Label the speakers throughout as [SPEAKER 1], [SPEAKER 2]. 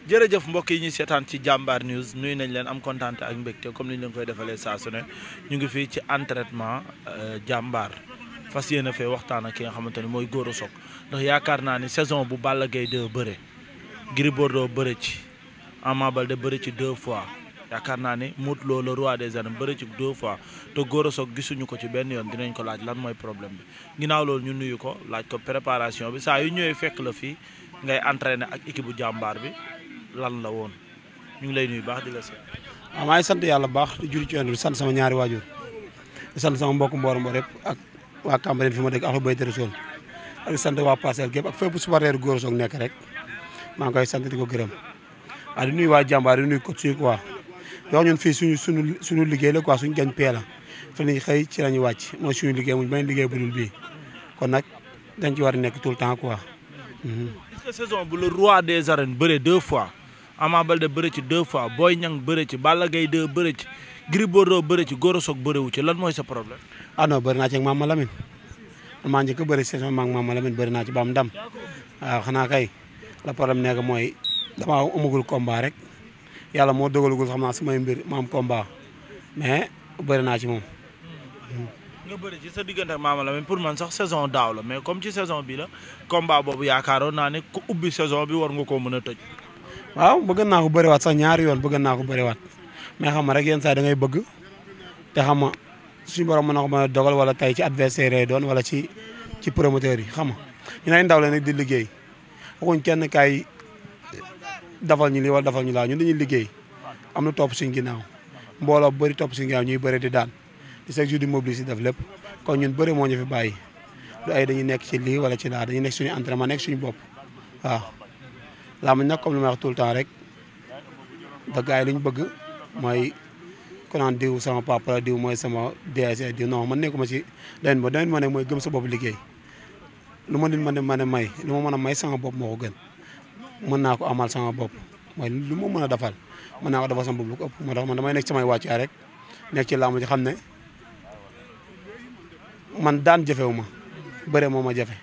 [SPEAKER 1] jërëjëf mbokk yi ñuy seetaan ci jàmbaar news nuyu nañ leen am kontaan ak mbégte comme ni ñu leen koy defalee saa su ne ñu ngi fii ci entraînement jàmbaar fas yéene fee waxtaan ak ki nga xamante ne mooy Gora Sock ndax yaakaar naa ni saison bu Balla Gaye 2 bëre Gris Bordeaux bëre ci Ama Baldé bëre ci 2 fois yaakaar naa ni Modou Lô le roi des arènes bëre ci 2 fois te Gora Sock gisuñu ko ci benn yoon dinañ ko laaj lan mooy problème bi ginnaaw loolu ñu nuyu ko laaj ko préparation bi saa yu ñëwee fekk la fii ngay entraîner ak équipe bu jàmbaar bi lan la woon ñu ngi lay nuyu baax di la seet.
[SPEAKER 2] waaw maa ngi sant yàlla baax di jur ci yoon bi sant sama ñaari waajur di sant sama mbokku Mboor Mboor yëpp ak waa Cambérène fi ma dëkk ak Baytéré Sol ak di sant waa Parcelles gépp ak fépp supporter Gora Sock nekk rek maa ngi koy sant di ko gërëm waaw di nuyu waa jàmbaar di nuyu coach yi quoi yoo ñun fii suñu liggéey la quoi suñu gañ pee la fi lañuy xëy ci la ñuy wàcc mooy suñu liggéey muñ bañ liggéey bu dul bii kon nag dañ ci war a nekk tout le temps quoi.
[SPEAKER 1] est-ce que saison bu le roi des arènes bëre 2 fois. Ama Baldé bëre ci 2 fois Boy Niang bëre ci Balla Gaye 2 bëre ci Gris Bordeaux bëre ci Gora Sock bëre wu ci lan mooy sa problème.
[SPEAKER 2] ah non bëri naa ci ak Mama Lamine man maa njëkk a bëri saison maag Mama Lamine bëri naa ci ba am ndam waaw xanaa kay la problème nekk mooy damaa amagul combat rek yàlla moo dogalagul xam naa samay mbir ma am combat mais bëri naa ci moom.
[SPEAKER 1] nga bëri ci sa diggante ak Mama Lamine pour man sax saison daaw la mais comme ci saison bi la combat boobu yaakaaroon naa ne ku ubbi saison bi war nga koo mën a tëj.
[SPEAKER 2] waaw bëgg naa ko bëriwaat sax ñaari yoon bëgg naa ko bëriwaat mais xam nga rek yenn saa da ngay bëgg te xam nga suñu borom mën na ko mën a dogal wala tey ci adversaire yi doon wala ci promoteur yi xam nga ñu ay ndaw la nag di liggéey waxuñ kenn kaay dafal ñu lii wala dafal ñu laa ñun dañuy liggéey am na topp suñu ginnaaw mbooloo bu bëri topp suñu ginnaaw ñuy bëri di daan di chaque jour di mobiliser def lépp kon ñun bëri moo ñu fi bàyyi du ay dañuy nekk ci lii wala ci laa dañuy nekk suñu entraînement nekk suñu bopp waaw. laa ma nag comme li may wax tout le temps rek da gars yi lu ñu bëgg mooy ku naan diw sama papa la diw mooy sama DSC diw non man nekkuma ci leneen ba leneen ma ne mooy gëm sa bopp liggéey lu ma nit mën a may lu ma mën a may sama bopp moo ko gën mën naa ko amal sama bopp mooy lu ma mën a defal mën naa ko defal sama bopp lu ko ëpp moo tax man damay nekk samay wàccuwaay rek nekk ci làmb ji xam ne man daan jafewu ma bëre moo ma jafe.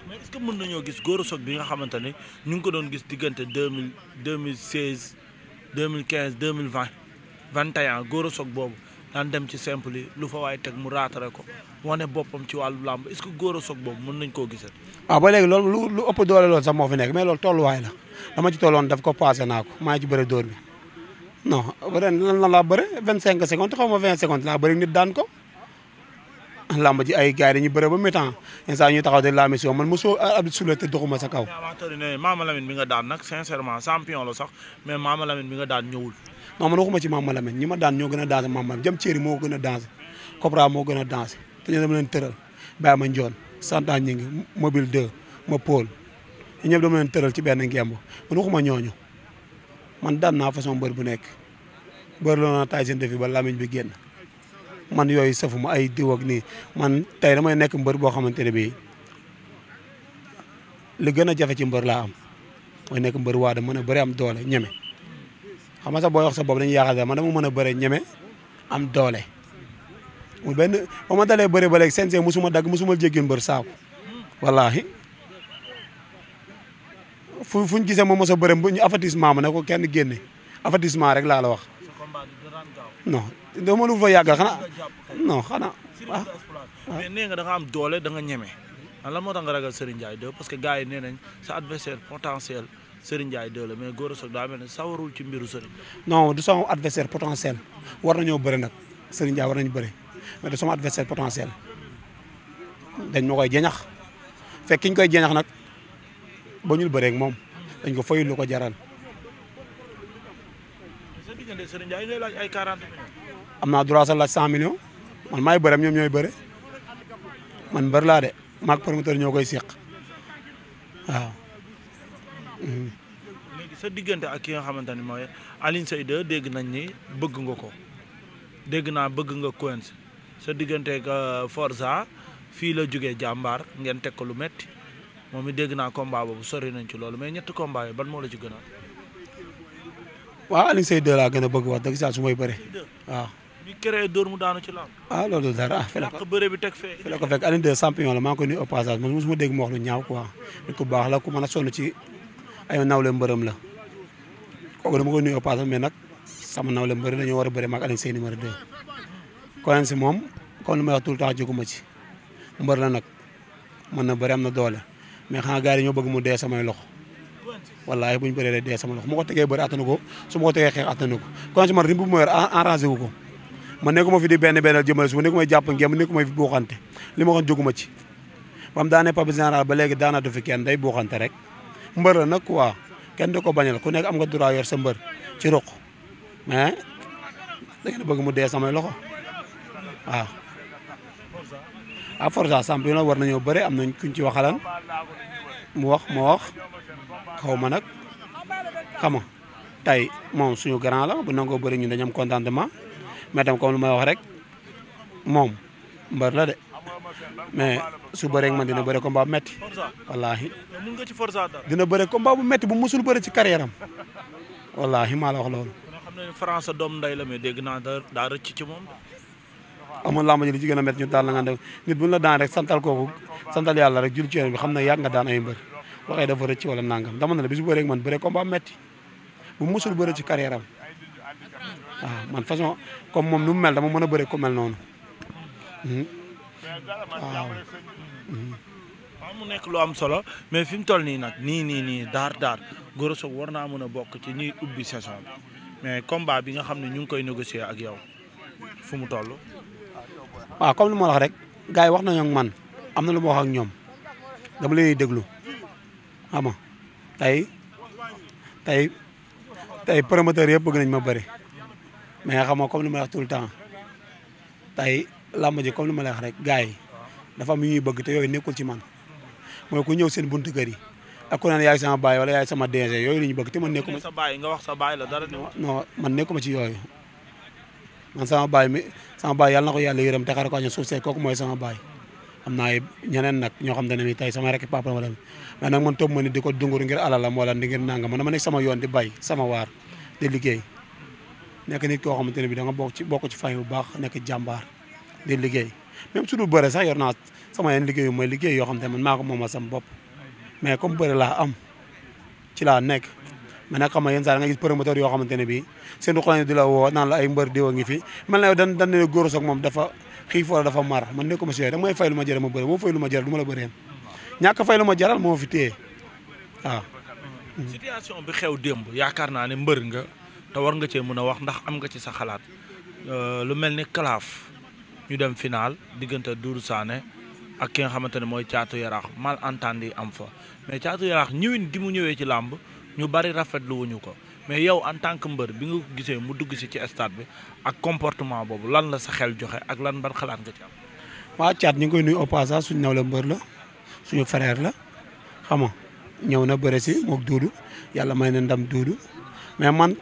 [SPEAKER 1] mais est-ce que mën nañoo gis Gora Sock bi nga xamante ne ñu ngi ko doon gis diggante 2016 2015 2020 21 Gora Sock boobu daan dem ci simple yi lu fa waaye teg mu raatare ko wane boppam ci wàllu làmb est-ce que Gora Sock boobu mën nañ koo gisal.
[SPEAKER 2] waaw ba léegi loolu lu ëpp doole loolu sax moo fi nekk mais loolu tolluwaay la dama ci tolloon daf ko passé naa ko maa ngi ci bëre dóor bi non ren lan laa bëre 25 secondes xaw ma 20 secondes laa bëre nit daan ko. làmb ji ay gars yi dañuy bëre ba mi-temps instant ñuy taxaw de la mission man mosoo abdi sule te doxuma sa kaw.
[SPEAKER 1] amateur ne Mama Lamine bi nga daan nag sincèrement champion la sax mais Mama Lamine bi nga daan ñëwul.
[SPEAKER 2] non man waxuma ci Mama Lamine ñi ma daan ñoo gën a dansé Mama Lamine jëm Thierry moo gën a dansé Cobra moo gën a dansé te ñu dama leen tëral bàyyi ma njoon santa ñi ngi mobile 2 ma Paul ñu ñëpp dama leen tëral ci benn ngemb man waxuma ñooñu man daan naa façon mbër bu nekk bër loo naa taay seen defi ba lamiñ bi génn man yooyu safuma ay diw ak nii man tey damay nekk mbër boo xamante ne bii li gën a jafe ci mbër laa am mooy nekk mbër waa da mën a bëri am doole ñeme xam nga sax booy wax sa bopp dañuy yaakaar man dama mën a bëre ñeme am doole mu benn ba ma dalee bëre ba léegi CNG musuma dagg musuma jéggi mbër saako wallaahi fuñ gisee ma mos a bëre ñu avertissement ma ne ko kenn génne avertissement rek laa la wax non dama lu fa yàggal xanaa non xanaa ah.
[SPEAKER 1] mais nee nga da nga am doole da nga ñeme lan moo tax nga ragal Serigne Ndiaye 2 parce que gars yi nee nañ sa adversaire potentiel Serigne Ndiaye 2 la mais Gora Sock daa mel ne sawarul ci mbiru Serigne.
[SPEAKER 2] non du sama adversaire potentiel war nañoo bëre nag Serigne Ndiaye war nañu bëre mais du sama adversaire potentiel dañ ma koy jeñax fekk ki ñu koy jeñax nag ba ñu bëree ak moom dañ ko fayul lu ko jaral.
[SPEAKER 1] sa diggante Serigne Ndiaye ngay laaj ay 40 millions.
[SPEAKER 2] am naa droit sa laaj 100 millions man maay bëreem ñoom ñooy bëre man mbër laa de maag promoteur ñoo koy seq waaw.
[SPEAKER 1] léegi sa diggante ak ki nga xamante ni mooy Alioune Seye 2 dégg nañ ni bëgg nga ko dégg naa bëgg nga Quench sa diggante ak Forza fii la jógee jàmbaar ngeen teg ko lu metti moom it dégg naa combat boobu sori nañ ci loolu mais ñetti combat yi ban moo la ci gën a.
[SPEAKER 2] waaw Alioune Seye 2 laa gën a bëgg wax dëgg saa su may bëre waaw.
[SPEAKER 1] ñu créé dóor mu daanu ci lamb.
[SPEAKER 2] ah loolu dara ah. fële
[SPEAKER 1] ko bëre bi teg fee.
[SPEAKER 2] fële ko fekk Alioune 2 champion la maa ngi koy nuyu au passage man mosuma dégg mu wax lu ñaaw quoi nit ku baax la ku mën a sonn ci ay nawle mbërëm la kooku dama koy nuyoo passé mais nag sama nawle mbërëm dañoo war a bëri maag Alioune Seye numéro 2 Quench si moom comme li may wax tout le temps jóguma ci mbër la nag mën na bëri am na doole mais xanaa gars yi ñoo bëgg mu dee samay loxo wallaahi bu ñu bëree rek dee sama loxo mu ko tegee bëri attanu ko su ma ko tegee xeex attanu ko Quench man rim bu ma yor arrangé wu ko man nekkuma fi di benn jëmale su ma nekkuma jàpp ngeen nekkuma fi buuxante li ma waxoon jóguma ci bam daanee Pape Général ba léegi daanatu fi kenn day buuxante rek mbër la nag quoi kenn du ko bañal ku nekk am nga droit yor sa mbër ci ruq mais da ngeen bëgg mu dee samay loxo waaw Forza champion la war nañoo bëre am nañ kuñ ci waxalan mu wax ma wax xaw ma nag xam nga tey moom suñu grand la bu nangoo bëri ñun dañu am contentement mais tam comme lu may wax rek moom mbër la de mais su bëree man dina bëre combat bu metti wallaahi
[SPEAKER 1] mun nga ci Forza dara
[SPEAKER 2] dina bëre combat bu metti bu musul bëre ci carrière am wallaahi maa la wax loolu.
[SPEAKER 1] xam ne France doom nday la mais dégg naa daa rëcc ci moom.
[SPEAKER 2] amul làmb ji li ci gën a métti ñu daal la nga def nit bu ñu la daan rek santal kooku santal yàlla rek jul ci yoon bi xam ne yàgg nga daan ay mbër waxee dafa rëcc wala nangam dama ne la bis bu bëree man bëre combat metti bu musul bëre ci carrière am waaw man façon comme moom nu mu mel dama mën a bëre ko mel noonu waaw.
[SPEAKER 1] waaw mu nekk lu am solo mais fi mu toll nii nag nii daar Gora Sock war naa mën a bokk ci ñuy ubbi saison bi mais combat bi nga xam ne ñu ngi koy négocier ak yow fu mu toll.
[SPEAKER 2] waaw comme lu ma wax rek gars yi wax nañu ak man am na lu ma wax ak ñoom dama leen di déglu xam nga tey promoteur yëpp bëgg nañ ma bëri mais xam nga comme li ma wax tout le temps tey làmb ji comme li ma la wax rek gars yi dafa am yu ñuy bëgg te yooyu nekkul ci man mooy ku ñëw seen buntu kër yi ak ku naan yaay sama baay wala yaay sama DG yooyu la ñu bëgg te man nekkuma.
[SPEAKER 1] sa baay nga wax sa baay la dara.
[SPEAKER 2] non man nekkuma ci yooyu. man sama baay yàlla na ko yàlla yërëm te xare ko ñu suuf see kooku mooy sama baay am naa ñeneen nag ñoo xam ne tey sama rek papa ma dem mais nag man toog ma ni di ko dungur ngir alalam wala ngir nangam man dama nekk sama yoon di bay sama waar di liggéey nekk nit koo xamante ne bi da nga bokk ci famille bu baax nekk jàmbaar di liggéey même su dul bëre sax yor naa sama yenn liggéey yu mooy liggéey yoo xam te ne man maa ko moomal sama bopp mais comme bëre laa am ci laa nekk mais nag xam nga yenn saa nga gis promoteur yoo xamante ne bii seen xol di la woo naan la ay mbër diwa ngi fi mel na yow dan ne Gora Sock moom dafa xiif wala dafa mar man nekkuma si yooyu da mooy fay lu ma jaral ma bëri moo fay lu ma jaral du ma la bëreen ñàkk fay lu ma jaral moo fi téye waaw.
[SPEAKER 1] situation bi xew démb yaakaar naa ne mbër nga te war nga cee mën a wax ndax am nga ci sa xalaat lu mel ni kalaaf ñu dem final diggante Doudou Sané ak ki nga xamante ne mooy Caatu Yaraax malentendu yi am fa mais Caatu Yaraax ñëwin di mu ñëwee ci làmb ñu bari rafetlu wuñu ko mais yow en tant que mbër bi nga ko gisee mu dugg si ci stade bi ak comportement boobu lan la sa xel joxe ak lan ban xalaat nga ci am.
[SPEAKER 2] waaw Caat ñu ngi koy nuyu au passage suñu nawle mbër la suñu frère la xam nga ñëw na bëre si moog Doudou yàlla may na ndam Doudou mais man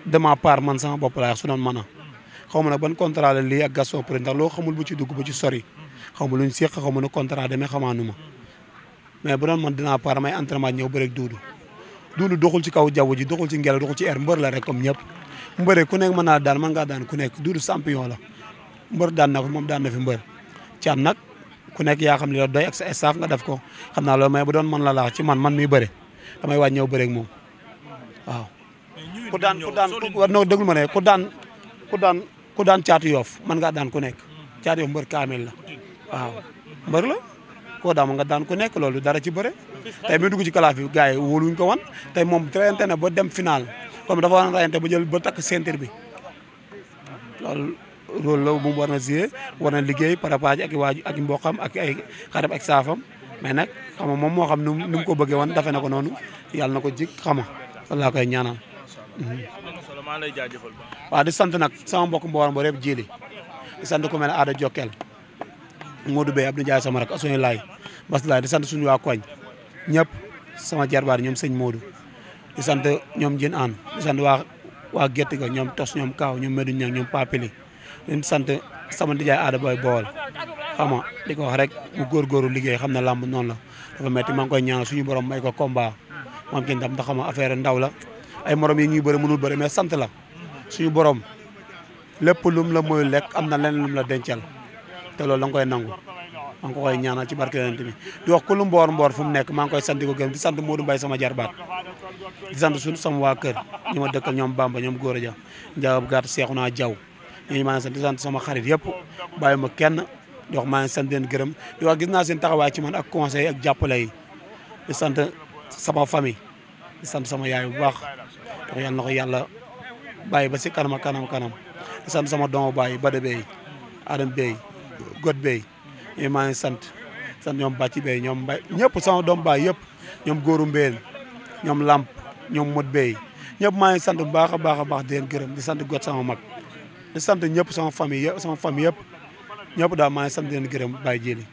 [SPEAKER 2] de ma part man sama bopp laa su doon mën a xaw ma nag ban contrat la lii ak Gaston Production ndax loo xamul bu ci dugg bu ci sori xaw ma luñ séq xaw ma ne contrat demee xamaanu ma mais bu doon man dinaa part may entraînement ñëw bëre ak Doudou doxul ci kaw jaww ji doxul ci ngelaw doxul ci air mbër la rek comme ñëpp mbëre ku nekk mën naa daan mën ngaa daan ku nekk Doudou champion la mbër daan na ko moom daan na fi mbër Caat nag ku nekk yaa xam ne la doy ak sa staff nga def ko xam naa loolu mais bu doon man la laax ci man miy bëre damay waaj ñëw bëre ak moom waaw. ku daan war na déglu ma ne ku daan Caatu Yoof mën ngaa daan ku nekk Caatu Yoof mbër kaamil la waaw mbër la koo daan nga daan ku nekk loolu dara ci bëre tey mi dugg ci kalaaf bi gars yi wóoluñ ko wan tey moom traité na ba dem final comme dafa war a rayante ba jël ba takk ceinture bi loolu rôle la bu mu war na jouer war na liggéey préparé ak i waaju ak i mboqam ak ay xarit ak saafam mais nag xam nga moom moo xam nu mu ko bëggee woon dafe na ko noonu yàlla na ko jik xam nga loolu laa koy ñaanal. waaw di sant nag sama mbokk mboolem ba rek jili di sant ku mel ne Aada Jokkel Modou Bey Abdou Ndiaye sama rak asuñu laay bas laay di sant suñu waa koñ ñëpp sama jarbaar ñoom sëñ Modou di sant ñoom jën aan di sant waa Gerte ga ñoom tos ñoom Kaaw ñoom Medou Niang ñoom Papili di sant sama ndijaay Aada Boy Bool xam nga di ko wax rek mu góorgóorlu liggéey xam ne làmb noonu la dafa metti maa ngi koy ñaanal suñu borom may ko combat moom ci ndam ndax xam nga affaire ndaw la ay morom yi ñuy bëri mënul bëri mais sant la suñu borom lépp lum la mooy lekk am na leneen lum la dencal te loolu da nga koy nangu maa ngi ko koy ñaanal ci barke yonent bi di wax ku lu mboor fu mu nekk maa ngi koy sant di ko gërëm di sant Modou Mbaye sama jarbaat di sant suñu sama waa kër ñi ma dëkkal ñoom Bamba ñoom Góor a Dia Ndiaye Gàtt Seexuna Jaw ñooñu maa ngi sant di sant sama xarit yëpp bàyyi ma kenn di wax maa ngi sant leen gërëm di wax gis naa seen taxawaay ci man ak conseil ak jàppale yi di sant sama famille di sant sama yaay bu baax wax yàlla na ko yàlla bàyyi ba si kanam di sant sama doomu baay Bada Bey Adam Bey God Bey ñooñu maa ngi sant ñoom Bàcci Bey ñoom Mbay ñëpp sama doomu baay yëpp ñoom Góoru Mbeen ñoom Lamp ñoom Mod Bey ñëpp maa ngi sant bu baax a baax di leen gërëm di sant God sama mag di sant ñëpp sama famille yëpp ñëpp daal maa ngi sant di leen gërëm Baye Jili